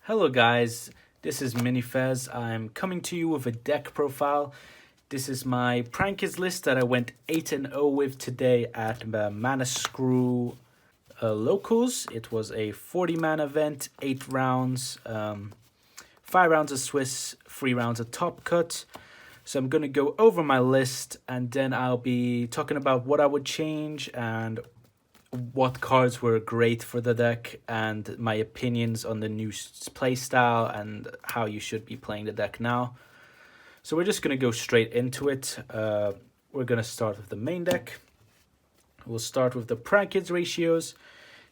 Hello guys, this is Minifez. I'm coming to you with a deck profile. This is my Prankers list that I went 8-0 with today at Mana Screw Locals. It was a 40-man event, 8 rounds, 5 rounds of Swiss, 3 rounds of Top Cut. So I'm going to go over my list and then I'll be talking about what I would change and what cards were great for the deck and my opinions on the new playstyle and how you should be playing the deck now. So we're just going to go straight into it. We're going to start with the main deck. We'll start with the Prankid ratios.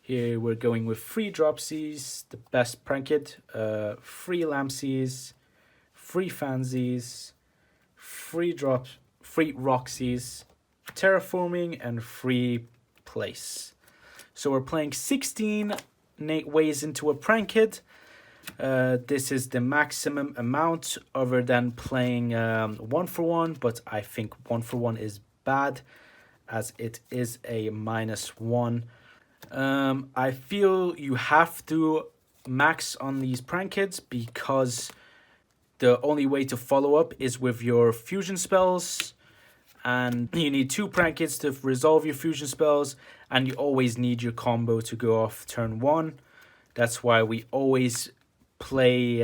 Here we're going with 3 Dropsies, the best Prankid, 3 Lampsies, 3 Fansies, 3 Roxies, Terraforming, and 3 Place. So we're playing 16 ways into a Prankid. This is the maximum amount other than playing 1-for-1, but I think 1-for-1 is bad as it is a -1. I feel you have to max on these Prankids because the only way to follow up is with your fusion spells, and you need 2 Prankids to resolve your fusion spells, and you always need your combo to go off turn 1. That's why we always play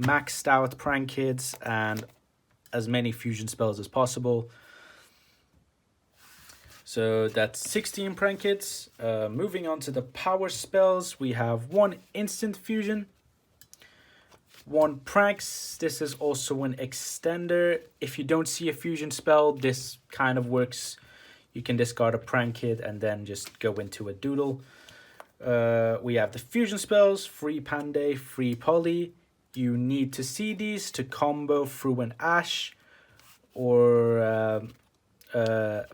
maxed out Prankids and as many fusion spells as possible. So that's 16 Prankids. Moving on to the power spells, we have 1 instant fusion, 1 pranks. This is also an extender. If you don't see a fusion spell, this kind of works. You can discard a Prankid and then just go into a doodle. We have the fusion spells, 3 Panday, 3 Poly. You need to see these to combo through an Ash or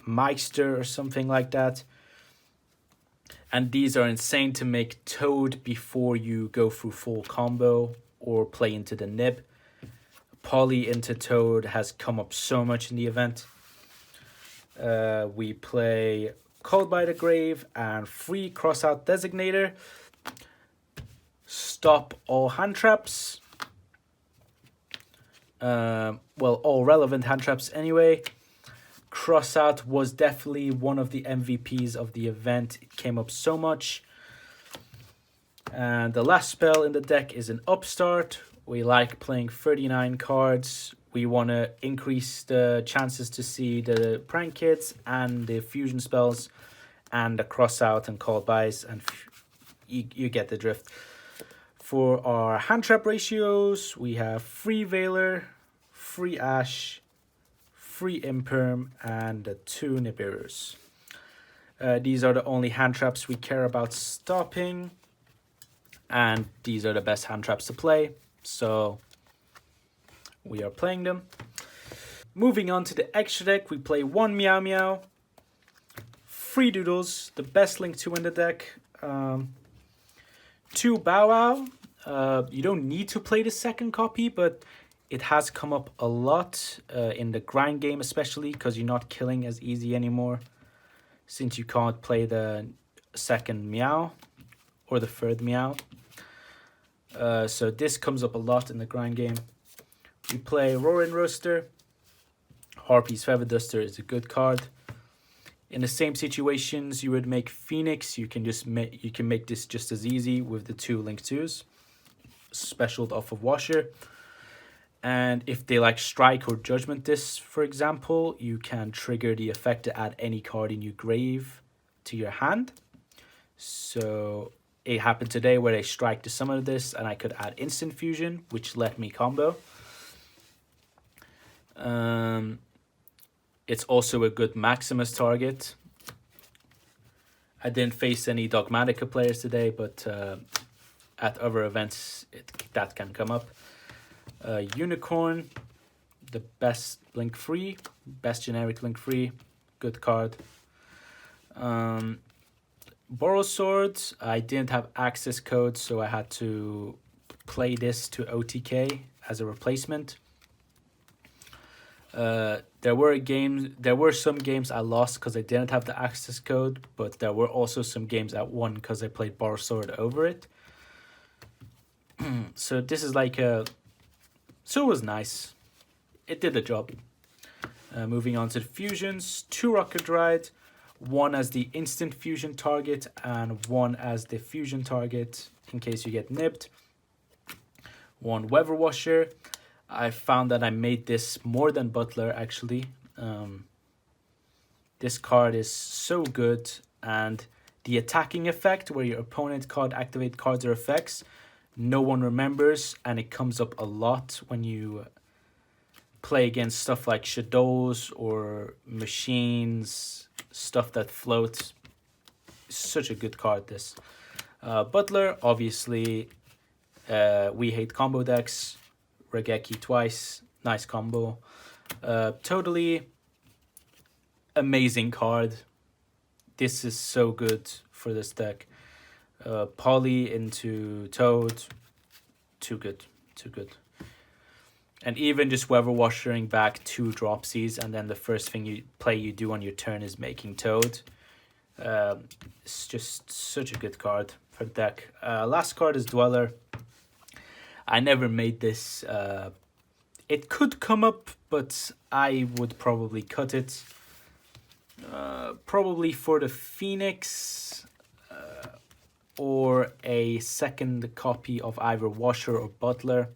Meister or something like that. And these are insane to make Toad before you go through full combo or play into the Nib. Poly into Toad has come up so much in the event. We play Called by the Grave and 3 Crossout Designator. Stop all hand traps. Well, all relevant hand traps anyway. Crossout was definitely one of the MVPs of the event. It came up so much. And the last spell in the deck is an Upstart. We like playing 39 cards. We want to increase the chances to see the Prankids and the fusion spells and the Crossout and Called Bys, and you get the drift. For our hand trap ratios, we have 3 Veiler, 3 Ash, 3 Imperm, and 2 Nibiru's. These are the only hand traps we care about stopping, and these are the best hand traps to play, so we are playing them. Moving on to the extra deck, we play 1 Meow Meow, 3 Doodles, the best Link 2 in the deck, 2 Bow Wow. You don't need to play the second copy, but it has come up a lot in the grind game, especially because you're not killing as easy anymore since you can't play the second Meow or the third Meow. So this comes up a lot in the grind game. We play Roaring Rooster. Harpy's Feather Duster is a good card. In the same situations you would make Phoenix, you can make this just as easy with the 2 Link 2s, specialed off of Washer. And if they like Strike or Judgment this, for example, you can trigger the effect to add any card in your grave to your hand. So it happened today where they strike to summon this and I could add instant fusion, which let me combo. It's also a good Maximus target. I didn't face any Dogmatica players today, but at other events that can come up. Unicorn, the best Blink 3, best generic Blink 3, good card. Borrow Swords, I didn't have access code, so I had to play this to OTK as a replacement. There were some games I lost because I didn't have the access code, but there were also some games I won because I played Borrow Sword over it. So this is like a... So it was nice. It did the job. Moving on to the fusions. 2 Rocket Ride. 1 as the instant fusion target and 1 as the fusion target in case you get nibbed. 1 Weather Washer. I found that I made this more than Butler actually. This card is so good, and the attacking effect where your opponent can't activate cards or effects, no one remembers, and it comes up a lot when you play against stuff like shadows or machines, stuff that floats. Such a good card, this. Butler, obviously, we hate combo decks. Regeki twice, nice combo. Totally amazing card. This is so good for this deck. Poly into Toad, too good, too good. And even just Weather Washering back 2 Dropsies, and then the first thing you do on your turn is making Toad. It's just such a good card for the deck. Last card is Dweller. I never made this. It could come up, but I would probably cut it. Probably for the Phoenix, or a second copy of either Washer or Butler.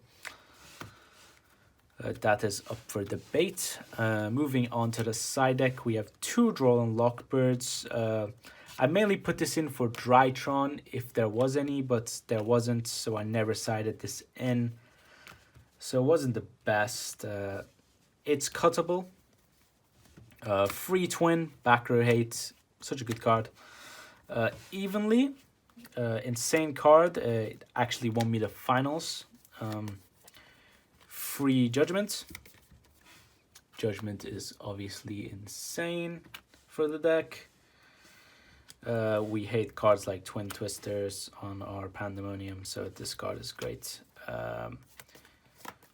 That is up for debate. Moving on to the side deck, we have 2 Droll Lockbirds. I mainly put this in for Drytron if there was any, but there wasn't, so I never sided this in. So it wasn't the best. It's cuttable. Free Twin, back row hate, such a good card. Evenly, insane card. It actually won me the finals. Free Judgment. Judgment is obviously insane for the deck. We hate cards like Twin Twisters on our Pandemonium, so this card is great.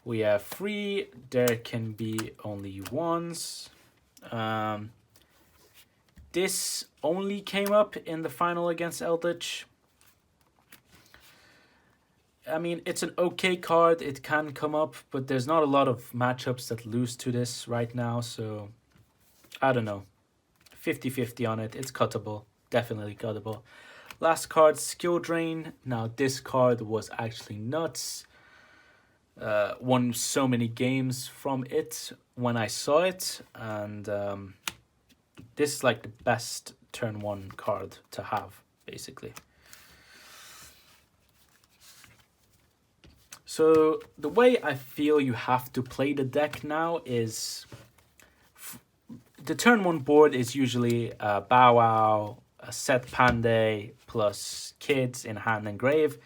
We have free. There can be only ones. This only came up in the final against Eldlich. I mean, it's an okay card. It can come up, but there's not a lot of matchups that lose to this right now, so I don't know. 50-50 on it. It's cuttable. Definitely cuttable. Last card, Skill Drain. Now, this card was actually nuts. Won so many games from it when I saw it, and this is like the best turn 1 card to have, basically. So the way I feel you have to play the deck now is the turn 1 board is usually a Bow Wow, a set Panday plus kids in hand and grave.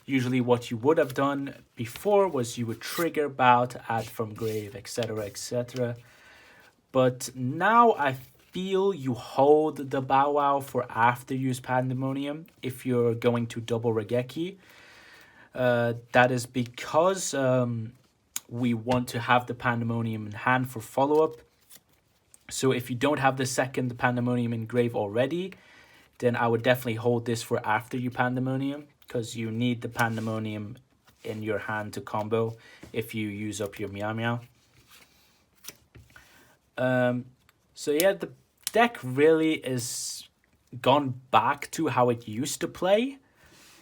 Usually what you would have done before was you would trigger Bow to add from grave, etc, etc. But now I feel you hold the Bow Wow for after use Pandemonium if you're going to double Regeki. That is because we want to have the Pandemonium in hand for follow-up. So if you don't have the second Pandemonium in grave already, then I would definitely hold this for after you Pandemonium, because you need the Pandemonium in your hand to combo if you use up your Meow Meow. So yeah, the deck really is gone back to how it used to play,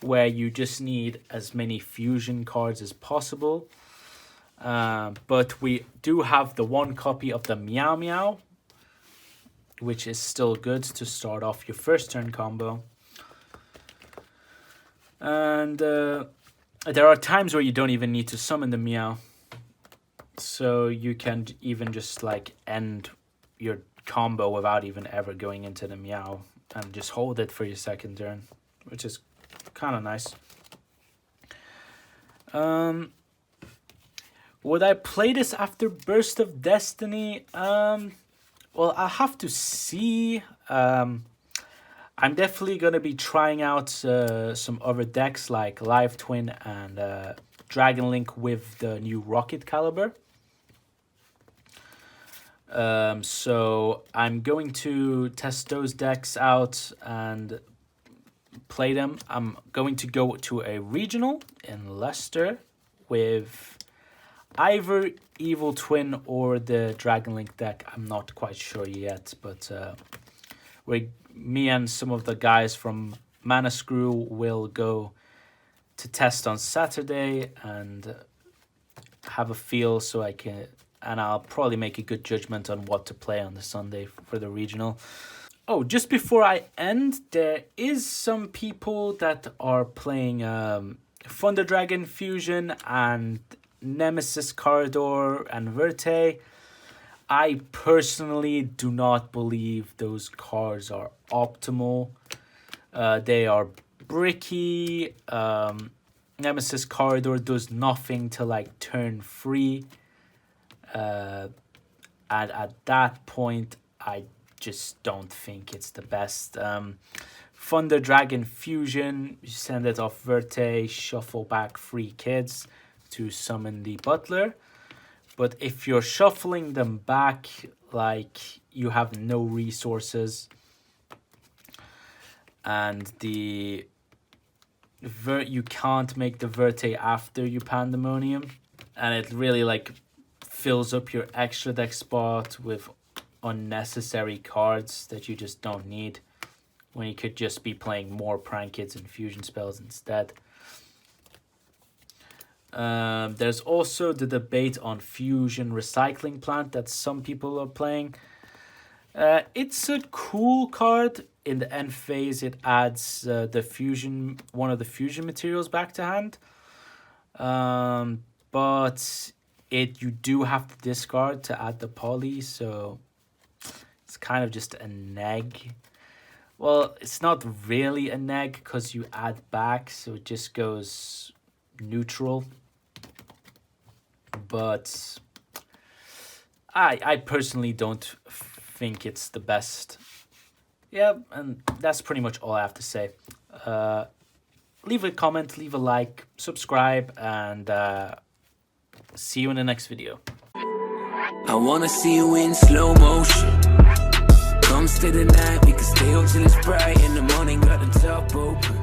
where you just need as many fusion cards as possible. But we do have the 1 copy of the Meow Meow, which is still good to start off your first turn combo. And there are times where you don't even need to summon the Meow. So you can even just like end your combo without even ever going into the Meow and just hold it for your second turn, which is kind of nice. Would I play this after Burst of Destiny? Well, I have to see. I'm definitely going to be trying out some other decks like Live Twin and Dragon Link with the new Rocket Caliber. So I'm going to test those decks out and play them. I'm going to go to a regional in Leicester with either Evil Twin or the Dragon Link deck. I'm not quite sure yet, but me and some of the guys from Mana Screw will go to test on Saturday and have a feel, so I can, and I'll probably make a good judgment on what to play on the Sunday for the regional. Oh, just before I end, there is some people that are playing Thunder Dragon Fusion and Nemesis Corridor and Verte. I personally do not believe those cards are optimal. They are bricky. Nemesis Corridor does nothing to like turn free. And at that point, I just don't think it's the best. Thunder Dragon Fusion, you send it off Verte, shuffle back 3 kids to summon the Butler. But if you're shuffling them back, like, you have no resources, and you can't make the Verte after you Pandemonium, and it really like fills up your extra deck spot with unnecessary cards that you just don't need, when you could just be playing more Prank Kids and Fusion spells instead. There's also the debate on Fusion Recycling Plant that some people are playing. It's a cool card. In the end phase, it adds one of the fusion materials back to hand. But you do have to discard to add the poly, so it's kind of just a neg. Well, it's not really a neg because you add back, so it just goes neutral. But I personally don't think it's the best. Yeah, and that's pretty much all I have to say. Leave a comment, leave a like, subscribe, and see you in the next video. I wanna see you in slow motion. Come stay the night, we can stay up till it's bright. In the morning, got the top open.